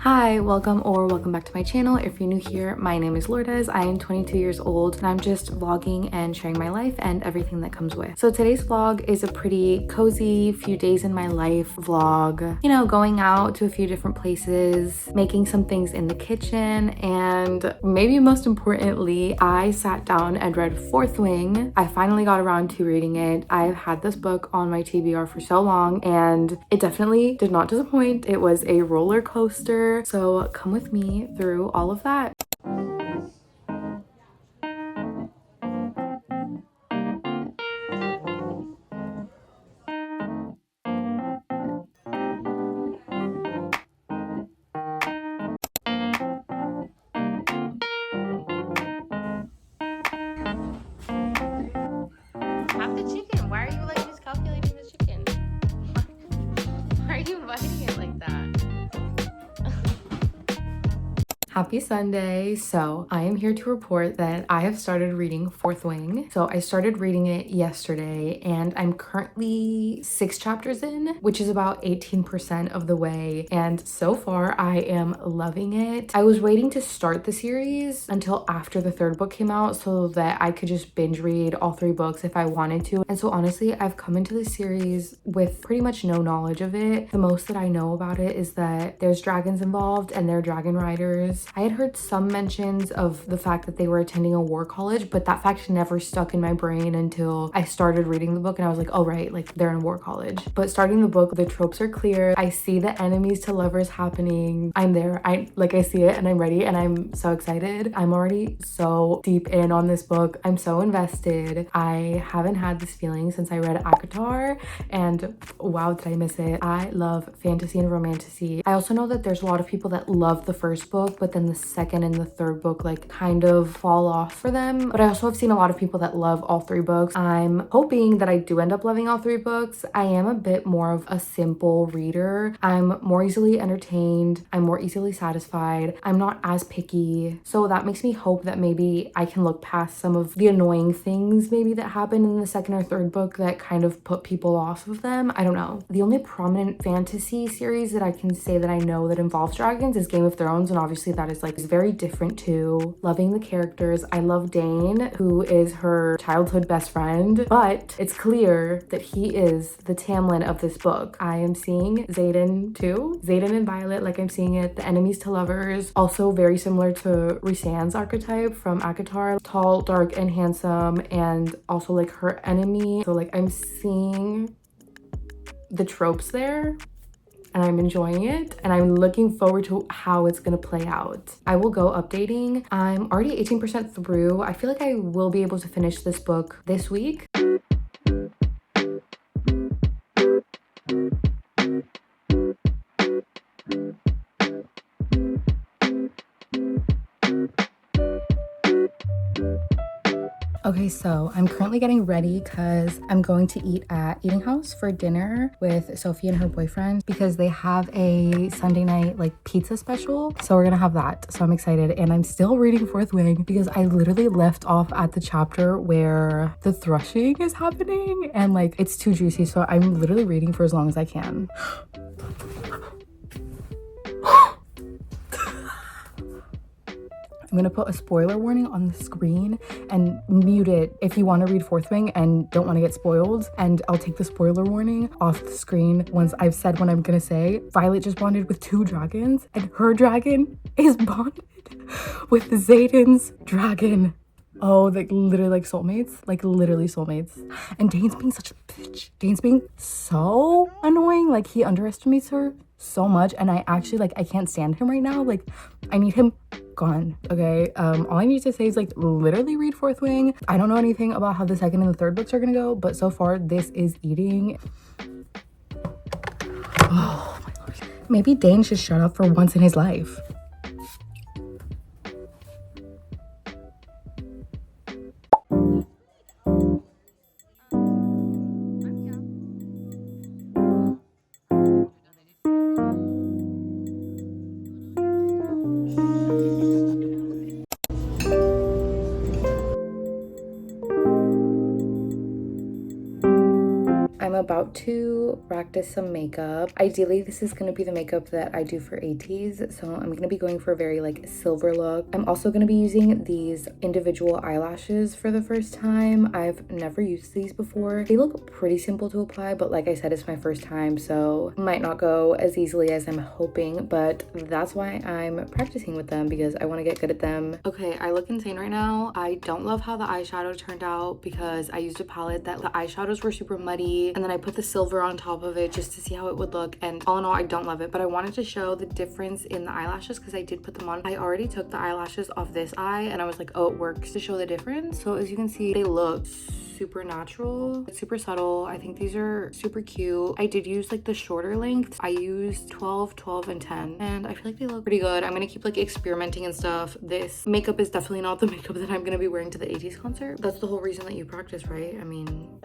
Hi, welcome back to my channel. If you're new here, my name is Lourdes. I am 22 years old and I'm just vlogging and sharing my life and everything that comes with. So today's vlog is a pretty cozy few days in my life vlog. You know, going out to a few different places, making some things in the kitchen, and maybe most importantly, I sat down and read Fourth Wing. I finally got around to reading it. I've had this book on my TBR for so long and it definitely did not disappoint. It was a roller coaster. So come with me through all of that. Have the chicken. Why are you like miscalculating the chicken? Why are you inviting it like that? Happy Sunday. So I am here to report that I have started reading Fourth Wing. So I started reading it yesterday and I'm currently 6 chapters in, which is about 18% of the way. And so far I am loving it. I was waiting to start the series until after the 3rd book came out so that I could just binge read all 3 books if I wanted to. And so honestly, I've come into this series with pretty much no knowledge of it. The most that I know about it is that there's dragons involved and they're dragon riders. I had heard some mentions of the fact that they were attending a war college, but that fact never stuck in my brain until I started reading the book and I was like, oh right, like they're in a war college. But starting the book, the tropes are clear. I see the enemies to lovers happening. I'm there. I see it and I'm ready and I'm so excited. I'm already so deep in on this book. I'm so invested. I haven't had this feeling since I read Akatar and wow, did I miss it. I love fantasy and romantasy. I also know that there's a lot of people that love the first book, but then the 2nd and the 3rd book like kind of fall off for them. But I also have seen a lot of people that love all 3 books. I'm hoping that I do end up loving all 3 books. I am a bit more of a simple reader. I'm more easily entertained. I'm more easily satisfied. I'm not as picky. So that makes me hope that maybe I can look past some of the annoying things maybe that happen in the 2nd or 3rd book that kind of put people off of them. I don't know. The only prominent fantasy series that I can say that I know that involves dragons is Game of Thrones, and obviously that is like very different too. Loving the characters. I love Dane, who is her childhood best friend, but it's clear that he is the Tamlin of this book. I am seeing Xaden too. Xaden and Violet, like I'm seeing it. The enemies to lovers, also very similar to Rhysand's archetype from Akatar. Tall, dark, and handsome, and also like her enemy. So like I'm seeing the tropes there. And I'm enjoying it and I'm looking forward to how it's gonna play out. I will go updating. I'm already 18% through. I feel like I will be able to finish this book this week. Okay, so I'm currently getting ready because I'm going to eat at Eating House for dinner with Sophie and her boyfriend because they have a Sunday night like pizza special. So we're gonna have that. So I'm excited. And I'm still reading Fourth Wing because I literally left off at the chapter where the threshing is happening and like it's too juicy. So I'm literally reading for as long as I can. I'm gonna put a spoiler warning on the screen and mute it if you want to read Fourth Wing and don't want to get spoiled. And I'll take the spoiler warning off the screen once I've said what I'm gonna say. Violet just bonded with 2 dragons and her dragon is bonded with Xaden's dragon. Oh, like literally like soulmates, like literally soulmates. And Dane's being such a bitch. Dane's being so annoying. Like he underestimates her so much and I actually like I can't stand him right now. Like I need him gone. Okay, all I need to say is like literally read Fourth Wing. I don't know anything about how the 2nd and the 3rd books are gonna go, but so far this is eating. Oh my Lord. Maybe Dane should shut up for once in his life. about to practice some makeup. Ideally, this is going to be the makeup that I do for ateez, so I'm going to be going for a very like silver look. I'm also going to be using these individual eyelashes for the first time. I've never used these before. They look pretty simple to apply, but like I said, it's my first time, so might not go as easily as I'm hoping, but that's why I'm practicing with them, because I want to get good at them. Okay, I look insane right now. I don't love how the eyeshadow turned out because I used a palette that the eyeshadows were super muddy, and then I put the silver on top of it just to see how it would look, and all in all, I don't love it, but I wanted to show the difference in the eyelashes because I did put them on. I already took the eyelashes off this eye, and I was like, oh, it works to show the difference. So as you can see, they look super natural. It's super subtle. I think these are super cute. I did use like the shorter length. I used 12, 12, and 10, and I feel like they look pretty good. I'm gonna keep like experimenting and stuff. This makeup is definitely not the makeup that I'm gonna be wearing to the ateez concert. That's the whole reason that you practice, right? I mean...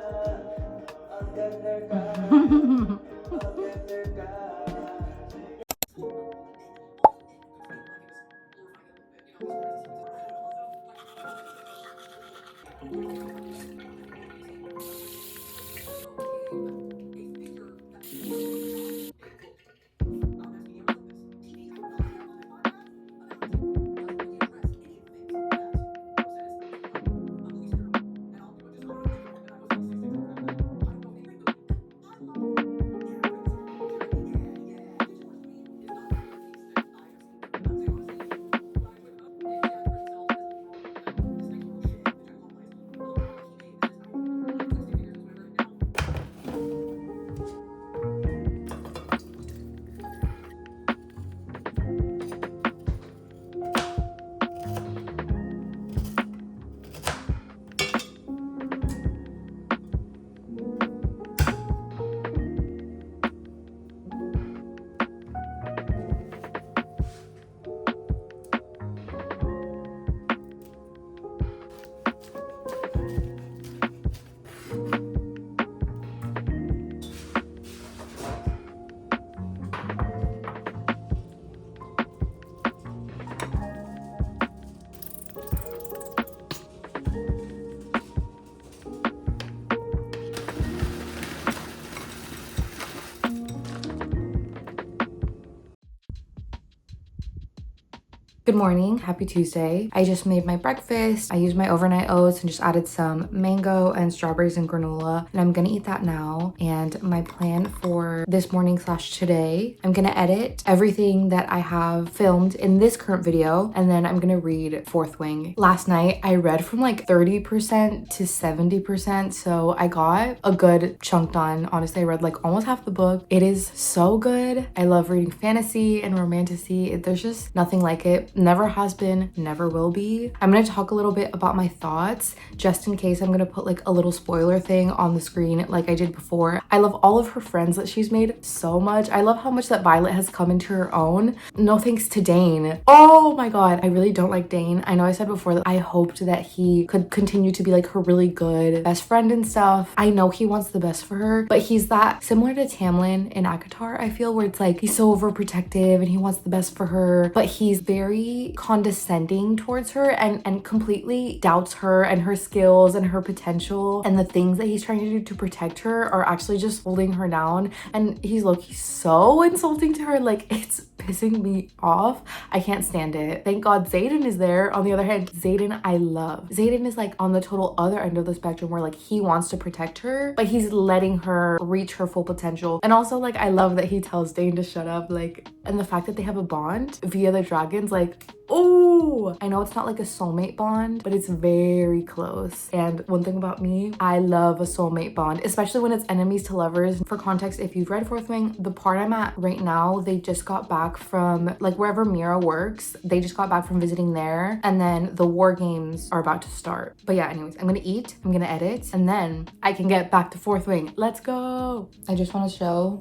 Good morning, happy Tuesday. I just made my breakfast. I used my overnight oats and just added some mango and strawberries and granola, and I'm gonna eat that now. And my plan for this morning slash today, I'm gonna edit everything that I have filmed in this current video, and then I'm gonna read Fourth Wing. Last night I read from like 30% to 70%, so I got a good chunk done. Honestly, I read like almost half the book. It is so good. I love reading fantasy and romantasy. There's just nothing like it. Never has been, never will be. I'm gonna talk a little bit about my thoughts, just in case. I'm gonna put like a little spoiler thing on the screen like I did before. I love all of her friends that she's made so much. I love how much that Violet has come into her own. No thanks to Dane. Oh my god, I really don't like Dane. I know I said before that I hoped that he could continue to be like her really good best friend and stuff. I know he wants the best for her, but he's that similar to Tamlin in Akatar, I feel, where it's like he's so overprotective and he wants the best for her, but he's very condescending towards her and completely doubts her and her skills and her potential, and the things that he's trying to do to protect her are actually just holding her down, and he's low-key so insulting to her. Like, it's pissing me off. I can't stand it. Thank God Xaden is there. On the other hand, Xaden I love. Xaden is like on the total other end of the spectrum where like he wants to protect her, but he's letting her reach her full potential. And also like I love that he tells Dane to shut up, like, and the fact that they have a bond via the dragons, like, oh, I know it's not like a soulmate bond, but it's very close. And one thing about me, I love a soulmate bond, especially when it's enemies to lovers. For context, if you've read Fourth Wing, the part I'm at right now, they just got back from like wherever Mira works. They just got back from visiting there, and then the war games are about to start. But yeah, anyways, I'm gonna eat, I'm gonna edit, and then I can get back to Fourth Wing. Let's go. I just want to show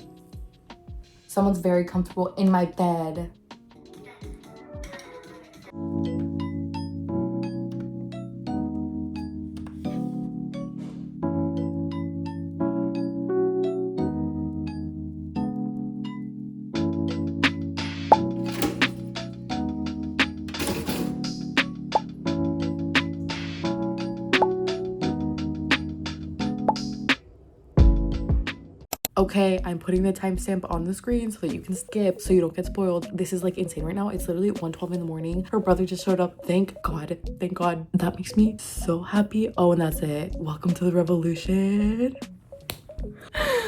someone's very comfortable in my bed. Okay, I'm putting the timestamp on the screen so that you can skip so you don't get spoiled. This is like insane right now. It's literally 1:12 in the morning. Her brother just showed up. Thank God. Thank God. That makes me so happy. Oh, and that's it. Welcome to the revolution.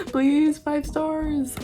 Please, 5 stars.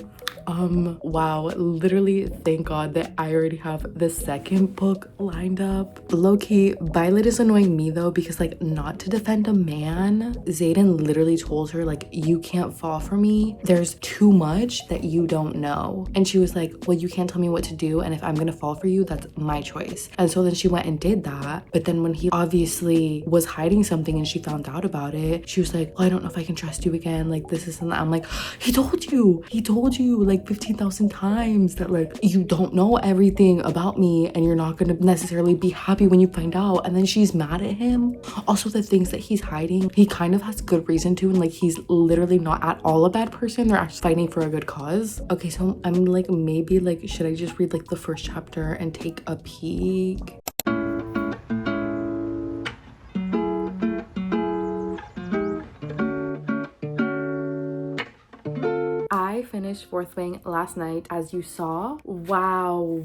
Wow, literally thank God that I already have the second book lined up. Low-key, Violet is annoying me though, because like, not to defend a man, Xaden literally told her like, you can't fall for me, there's too much that you don't know. And she was like, well, you can't tell me what to do, and if I'm gonna fall for you, that's my choice. And so then she went and did that, but then when he obviously was hiding something and she found out about it, she was like, well, I don't know if I can trust you again, like this and that. I'm like, he told you like 15,000 times that like you don't know everything about me and you're not gonna necessarily be happy when you find out. And then she's mad at him. Also, the things that he's hiding, he kind of has good reason to, and like he's literally not at all a bad person. They're actually fighting for a good cause. Okay, so I'm like, maybe like, should I just read like the first chapter and take a peek? I finished Fourth Wing last night, as you saw. Wow,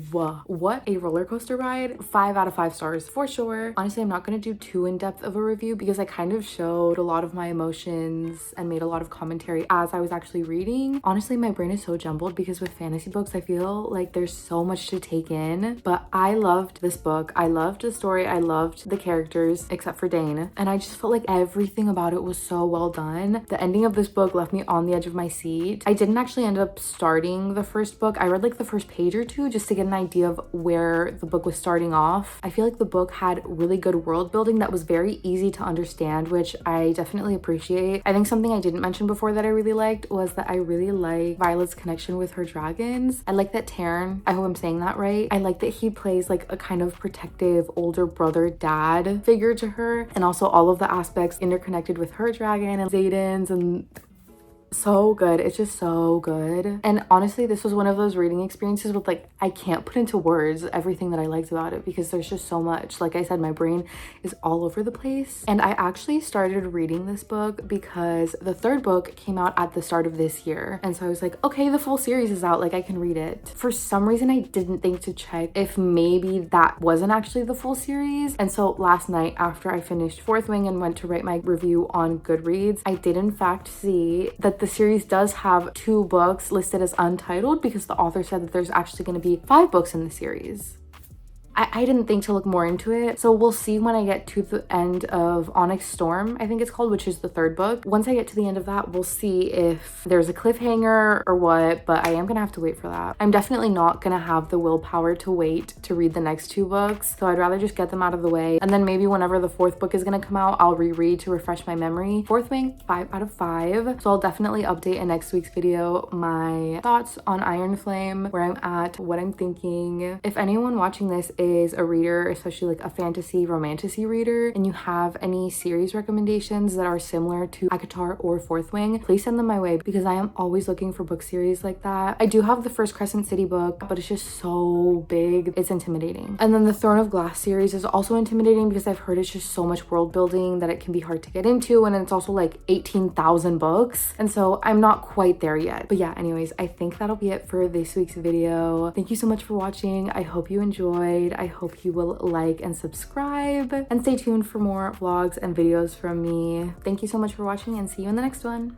what a roller coaster ride. 5 out of 5 stars for sure. Honestly, I'm not gonna do too in-depth of a review because I kind of showed a lot of my emotions and made a lot of commentary as I was actually reading. Honestly, my brain is so jumbled because with fantasy books, I feel like there's so much to take in, but I loved this book. I loved the story. I loved the characters, except for Dane. And I just felt like everything about it was so well done. The ending of this book left me on the edge of my seat. I didn't actually end up starting the first book. I read like the first page or two just to get an idea of where the book was starting off. I feel like the book had really good world building that was very easy to understand, which I definitely appreciate. I think something I didn't mention before that I really liked was that I really like Violet's connection with her dragons. I like that Taryn, I hope I'm saying that right, I like that he plays like a kind of protective older brother dad figure to her, and also all of the aspects interconnected with her dragon and Xaden's, and so good. It's just so good. And honestly, this was one of those reading experiences with like, I can't put into words everything that I liked about it because there's just so much. Like I said, my brain is all over the place. And I actually started reading this book because the third book came out at the start of this year. And so I was like, okay, the full series is out, like I can read it. For some reason, I didn't think to check if maybe that wasn't actually the full series. And so last night after I finished Fourth Wing and went to write my review on Goodreads, I did in fact see that the series does have 2 books listed as untitled because the author said that there's actually going to be 5 books in the series. I didn't think to look more into it, so we'll see when I get to the end of Onyx Storm, I think it's called, which is the 3rd book. Once I get to the end of that, we'll see if there's a cliffhanger or what, but I am gonna have to wait for that. I'm definitely not gonna have the willpower to wait to read the next 2 books, so I'd rather just get them out of the way, and then maybe whenever the 4th book is gonna come out, I'll reread to refresh my memory. Fourth Wing, 5 out of 5, so I'll definitely update in next week's video my thoughts on Iron Flame, where I'm at, what I'm thinking. If anyone watching this is a reader, especially like a fantasy romantasy reader, and you have any series recommendations that are similar to ACOTAR or Fourth Wing, please send them my way because I am always looking for book series like that. I do have the first Crescent City book, but it's just so big, it's intimidating. And then the Throne of Glass series is also intimidating because I've heard it's just so much world building that it can be hard to get into, and it's also like 18,000 books, and so I'm not quite there yet. But yeah, anyways, I think that'll be it for this week's video. Thank you so much for watching. I hope you enjoyed. I hope you will like and subscribe, and stay tuned for more vlogs and videos from me. Thank you so much for watching, and see you in the next one.